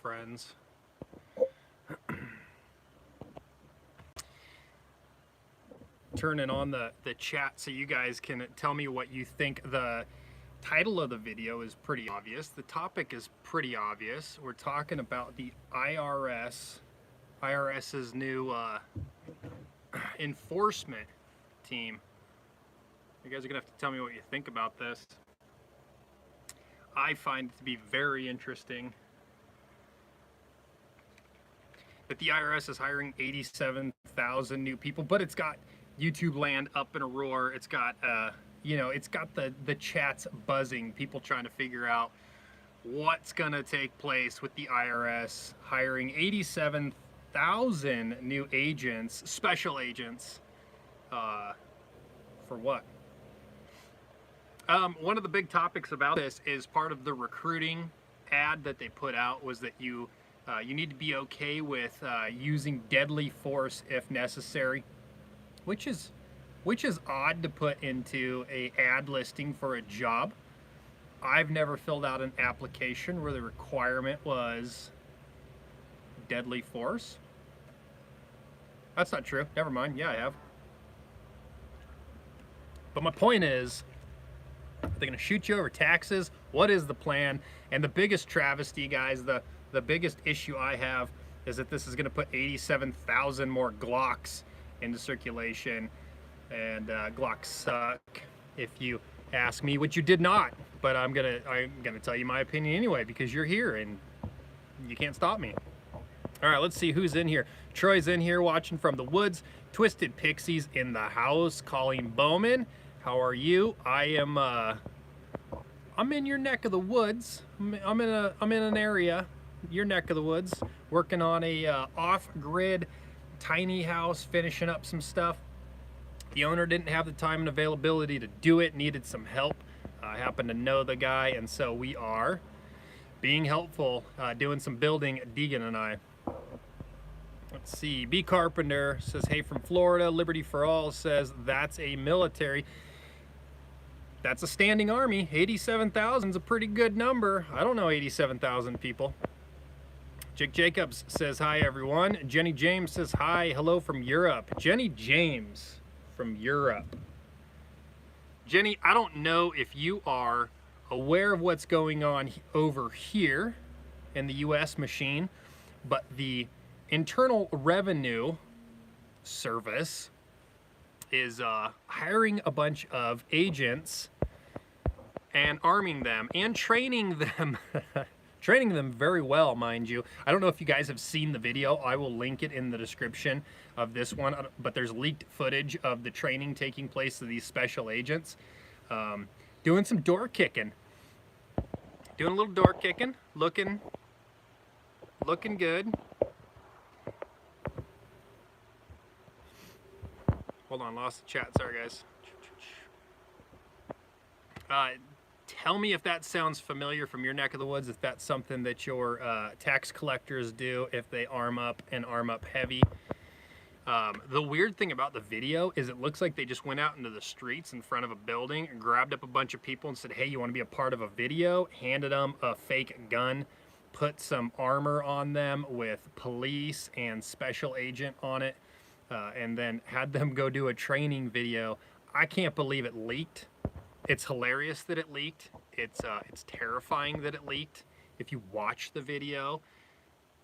friends. Turning on the chat so you guys can tell me what you think. The title of the video is pretty obvious. The topic is pretty obvious. We're talking about the IRS's new enforcement team. You guys are gonna have to tell me what you think about this. I find it to be very interesting that the IRS is hiring 87,000 new people, but it's got YouTube land up in a roar. It's got you know, it's got the chats buzzing, people trying to figure out what's gonna take place with the IRS hiring 87,000 new agents, special agents, for what? One of the big topics about this is part of the recruiting ad that they put out was that you need to be okay with using deadly force if necessary, which is odd to put into a ad listing for a job. I've never filled out an application where the requirement was deadly force. That's not true. Never mind. Yeah, I have. But my point is, are they going to shoot you over taxes? What is the plan? And the biggest travesty, guys, the biggest issue I have is that this is going to put 87,000 more Glocks into circulation. And Glocks suck, if you ask me, which you did not. But I'm gonna tell you my opinion anyway, because you're here and you can't stop me. All right, let's see who's in here. Troy's in here watching from the woods. Twisted Pixies in the house. Colleen Bowman, how are you? I'm in your neck of the woods. I'm in an area, your neck of the woods, working on a off-grid tiny house, finishing up some stuff. The owner didn't have the time and availability to do it, needed some help. I happen to know the guy, and so we are being helpful, doing some building, Deegan and I. Let's see, B. Carpenter says, hey from Florida. Liberty for All says, that's a military. That's a standing army. 87,000 is a pretty good number. I don't know 87,000 people. Jake Jacobs says, hi everyone. Jenny James says, hi, hello from Europe. Jenny James from Europe. Jenny, I don't know if you are aware of what's going on over here in the US machine, but the Internal Revenue Service is hiring a bunch of agents and arming them and training them. Training them very well, mind you. I don't know if you guys have seen the video. I will link it in the description of this one, but there's leaked footage of the training taking place of these special agents. Doing some door kicking. Doing a little door kicking. Looking good. Hold on, lost the chat. Sorry, guys. Tell me if that sounds familiar from your neck of the woods, if that's something that your tax collectors do, if they arm up and arm up heavy. The weird thing about the video is it looks like they just went out into the streets in front of a building and grabbed up a bunch of people and said, hey, you want to be a part of a video? Handed them a fake gun, put some armor on them with police and special agent on it, and then had them go do a training video. I can't believe it leaked. It's hilarious that it leaked. It's terrifying that it leaked. If you watch the video,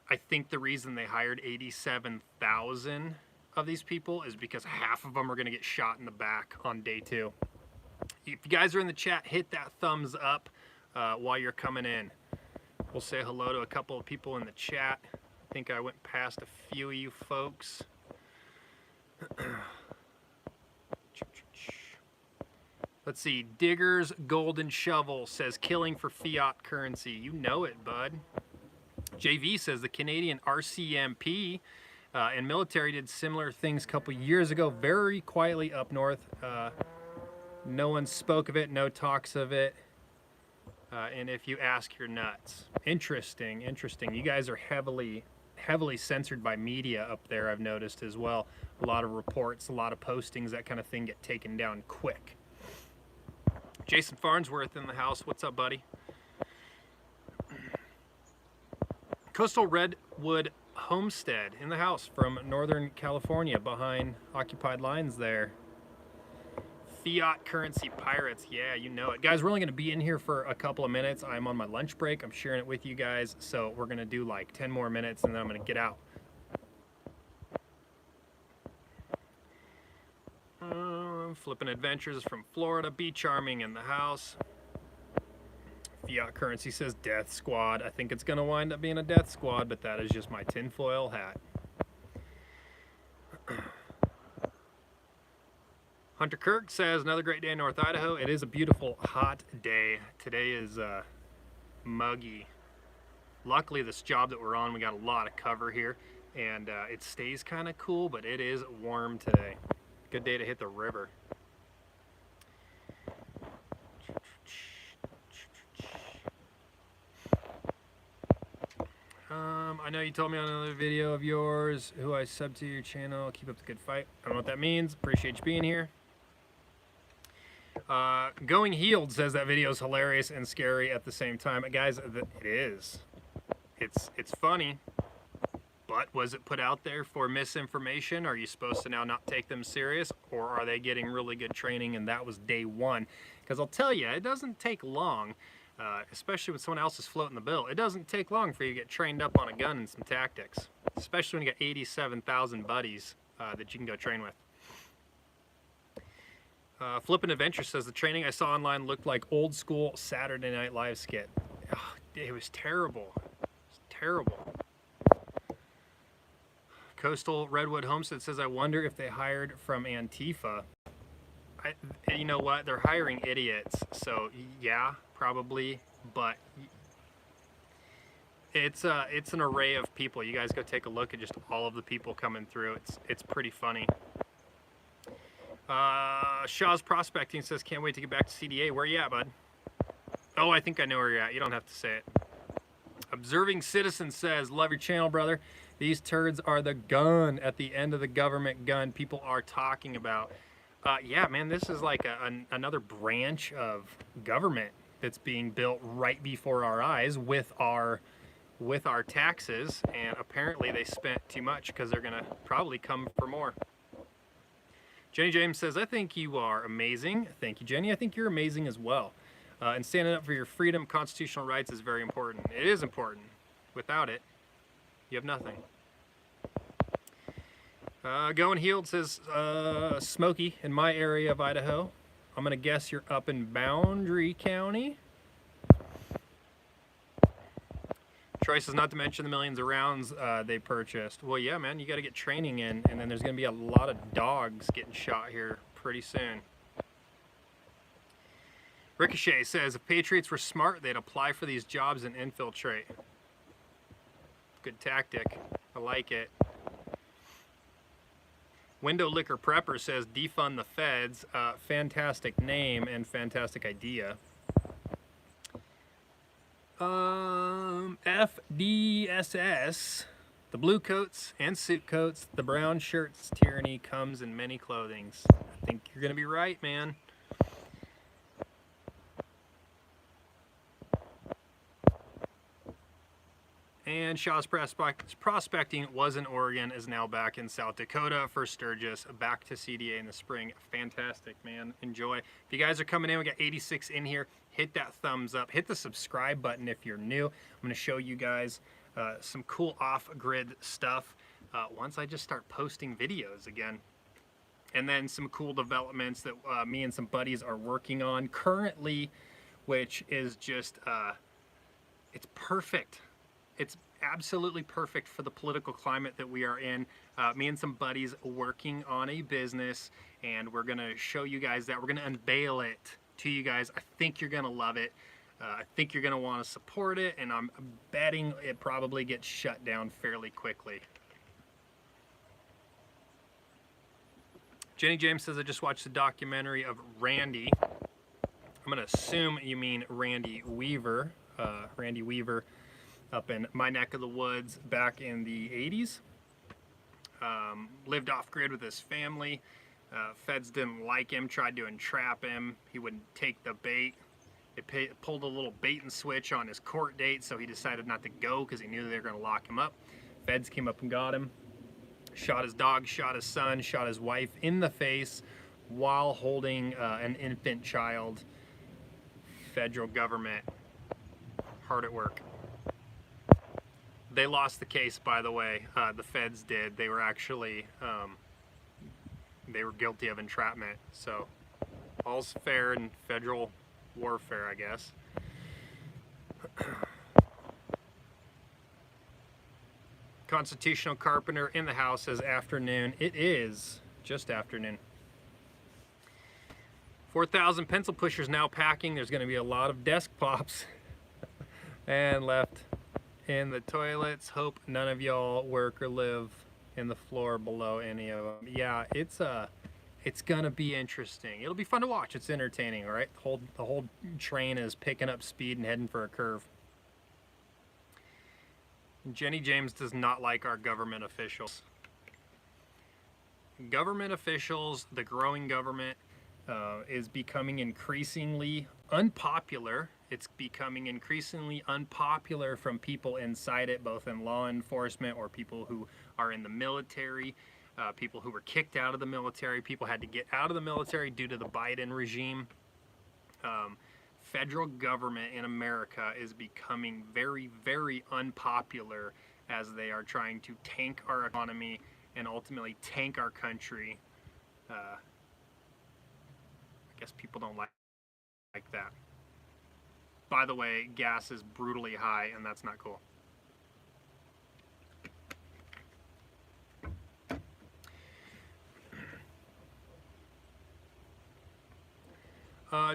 I think the reason they hired 87,000 of these people is because half of them are going to get shot in the back on day 2. If you guys are in the chat, hit that thumbs up while you're coming in. We'll say hello to a couple of people in the chat. I think I went past a few of you folks. Let's see, Diggers Golden Shovel says, killing for fiat currency. You know it, bud. JV says, the Canadian RCMP and military did similar things a couple years ago, very quietly up north. No one spoke of it, no talks of it. And if you ask, you're nuts. Interesting, interesting. You guys are heavily censored by media up there, I've noticed as well. A lot of reports, a lot of postings, that kind of thing get taken down quick. Jason Farnsworth in the house. What's up, buddy? Coastal Redwood Homestead in the house from Northern California behind occupied lines there. Fiat Currency Pirates, yeah, you know it. Guys, we're only going to be in here for a couple of minutes. I'm on my lunch break. I'm sharing it with you guys. So we're going to do like 10 more minutes and then I'm going to get out. Flipping Adventures from Florida. Be Charming in the house. Fiat Currency says Death Squad. I think it's going to wind up being a Death Squad, but that is just my tinfoil hat. Hunter Kirk says, another great day in North Idaho. It is a beautiful, hot day. Today is muggy. Luckily, this job that we're on, we got a lot of cover here, and it stays kind of cool, but it is warm today. Good day to hit the river. I know you told me on another video of yours who I sub to your channel. Keep up the good fight. I don't know what that means. Appreciate you being here. Going Healed says that video is hilarious and scary at the same time. Guys, it is. It's funny, but was it put out there for misinformation? Are you supposed to now not take them serious, or are they getting really good training and that was day one? Because I'll tell you, it doesn't take long, especially when someone else is floating the bill. It doesn't take long for you to get trained up on a gun and some tactics, especially when you got 87,000 buddies that you can go train with. Flippin' Adventure says, the training I saw online looked like old school Saturday Night Live skit. Oh, it was terrible. It was terrible. Coastal Redwood Homestead says, I wonder if they hired from Antifa. You know what? They're hiring idiots. So yeah, probably. But it's an array of people. You guys go take a look at just all of the people coming through. It's pretty funny. Shaw's Prospecting says, can't wait to get back to CDA. Where you at, bud? Oh, I think I know where you're at. You don't have to say it. Observing Citizen says, love your channel, brother. These turds are the gun at the end of the government gun people are talking about. Yeah, man, this is like another branch of government that's being built right before our eyes with our taxes, and apparently they spent too much because they're gonna probably come for more. Jenny James says, I think you are amazing. Thank you, Jenny. I think you're amazing as well. And standing up for your freedom, constitutional rights is very important. It is important. Without it, you have nothing. Going Healed says, Smoky, in my area of Idaho. I'm going to guess you're up in Boundary County. Troy says, not to mention the millions of rounds they purchased. Well, yeah, man, you got to get training in, and then there's going to be a lot of dogs getting shot here pretty soon. Ricochet says, if Patriots were smart, they'd apply for these jobs and infiltrate. Good tactic. I like it. Window Liquor Prepper says, defund the feds. Fantastic name and fantastic idea. FDSS, the blue coats and suit coats, the brown shirts, tyranny comes in many clothings. I think you're going to be right, man. And Shaw's Prospecting was in Oregon, is now back in South Dakota for Sturgis, back to CDA in the spring. Fantastic, man. Enjoy. If you guys are coming in, we got 86 in here. Hit that thumbs up. Hit the subscribe button if you're new. I'm going to show you guys some cool off-grid stuff once I just start posting videos again. And then some cool developments that me and some buddies are working on currently, which is just, it's perfect. It's absolutely perfect for the political climate that we are in. Me and some buddies working on a business, and we're going to show you guys that. We're going to unveil it to you guys. I think you're going to love it. I think you're going to want to support it, and I'm betting it probably gets shut down fairly quickly. Jenny James says, I just watched the documentary of Randy. I'm going to assume you mean Randy Weaver. Randy Weaver up in my neck of the woods back in the 80s. Lived off grid with his family. Feds didn't like him, tried to entrap him. He wouldn't take the bait. They pulled a little bait and switch on his court date, so he decided not to go because he knew they were going to lock him up. Feds came up and got him, shot his dog, shot his son, shot his wife in the face while holding an infant child. Federal government, hard at work. They lost the case, by the way. The feds did. They were actually, they were guilty of entrapment. So all's fair in federal warfare, I guess. Constitutional Carpenter in the house says afternoon. It is just afternoon. 4,000 pencil pushers now packing. There's going to be a lot of desk pops and left in the toilets. Hope none of y'all work or live in the floor below any of them. Yeah, it's gonna be interesting. It'll be fun to watch. It's entertaining. All right, the whole train is picking up speed and heading for a curve. Jenny James does not like our government officials. Government officials, the growing government, is becoming increasingly unpopular. It's becoming increasingly unpopular from people inside it, both in law enforcement or people who are in the military, people who were kicked out of the military, people had to get out of the military due to the Biden regime. Federal government in America is becoming very, very unpopular as they are trying to tank our economy and ultimately tank our country. I guess people don't like that. By the way, gas is brutally high, and that's not cool.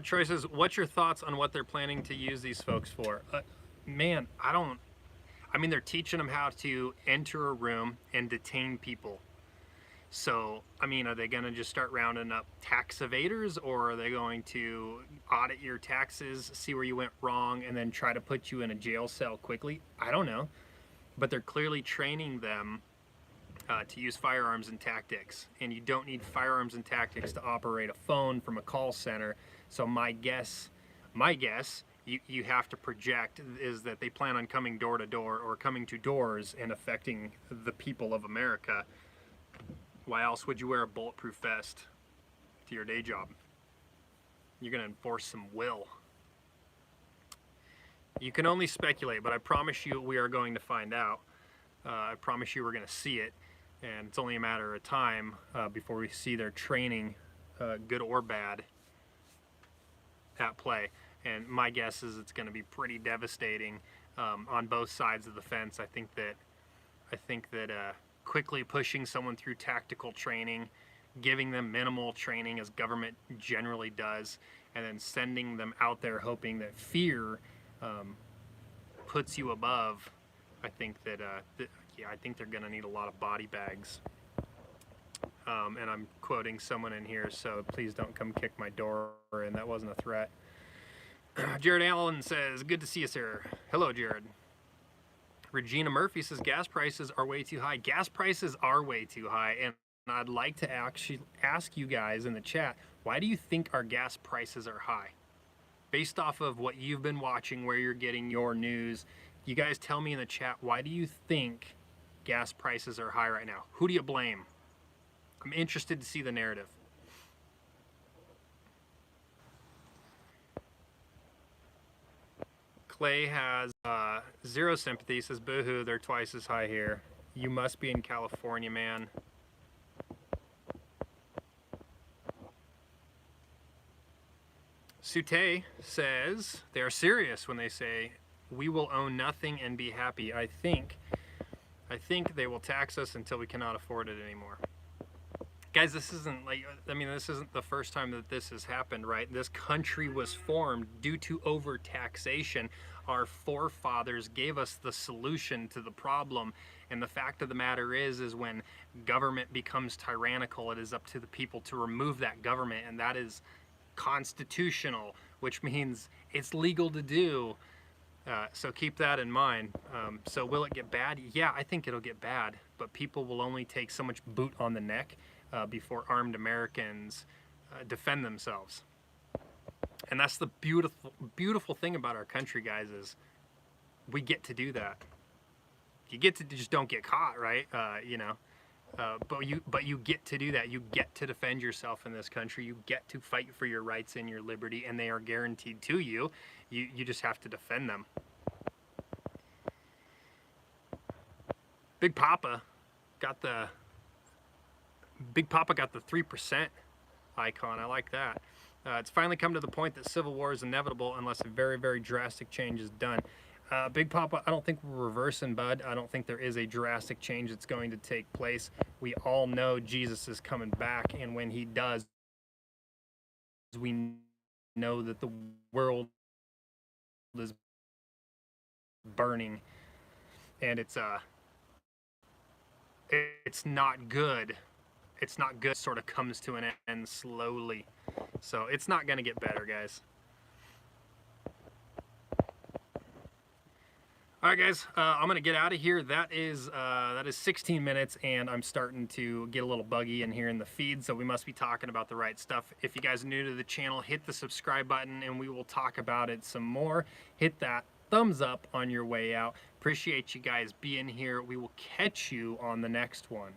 Troy says, what's your thoughts on what they're planning to use these folks for? Man, I mean, they're teaching them how to enter a room and detain people. So, I mean, are they going to just start rounding up tax evaders, or are they going to audit your taxes, see where you went wrong, and then try to put you in a jail cell quickly? I don't know. But they're clearly training them to use firearms and tactics. And you don't need firearms and tactics to operate a phone from a call center. So my guess, you have to project is that they plan on coming door to door or coming to doors and affecting the people of America. Why else would you wear a bulletproof vest to your day job? You're going to enforce some will. You can only speculate, but I promise you we are going to find out. I promise you we're going to see it, and it's only a matter of time before we see their training, good or bad, at play. And my guess is it's going to be pretty devastating on both sides of the fence. I think that quickly pushing someone through tactical training, giving them minimal training as government generally does, and then sending them out there hoping that fear puts you above. I think that I think they're going to need a lot of body bags. And I'm quoting someone in here, so please don't come kick my door in. That wasn't a threat. Jared Allen says, good to see you, sir. Hello, Jared. Regina Murphy says, gas prices are way too high. Gas prices are way too high, and I'd like to actually ask you guys in the chat, why do you think our gas prices are high? Based off of what you've been watching, where you're getting your news, you guys tell me in the chat, why do you think gas prices are high right now? Who do you blame? I'm interested to see the narrative. Clay has zero sympathy, says, boohoo, they're twice as high here. You must be in California, man. Sute says, they are serious when they say, we will own nothing and be happy. I think they will tax us until we cannot afford it anymore. Guys, this isn't this isn't the first time that this has happened, right? This country was formed due to overtaxation. Our forefathers gave us the solution to the problem, and the fact of the matter is when government becomes tyrannical, it is up to the people to remove that government, and that is constitutional, which means it's legal to do. So keep that in mind. So will it get bad? Yeah, I think it'll get bad, but people will only take so much boot on the neck before armed Americans defend themselves. And that's the beautiful thing about our country, guys, is we get to do that. You get to just don't get caught, right? But you get to do that. You get to defend yourself in this country. You get to fight for your rights and your liberty, and they are guaranteed to you. You just have to defend them. Big Papa got the 3% icon. I like that. It's finally come to the point that civil war is inevitable unless a very, very drastic change is done. Big Papa, I don't think we're reversing, bud. I don't think there is a drastic change that's going to take place. We all know Jesus is coming back, and when he does, we know that the world is burning, and it's not good. It's not good. It sort of comes to an end slowly, so it's not going to get better, guys. All right, guys, I'm gonna get out of here. That is 16 minutes, and I'm starting to get a little buggy in here in the feed, so we must be talking about the right stuff. If you guys are new to the channel, hit the subscribe button, and we will talk about it some more. Hit that thumbs up on your way out. Appreciate you guys being here. We will catch you on the next one.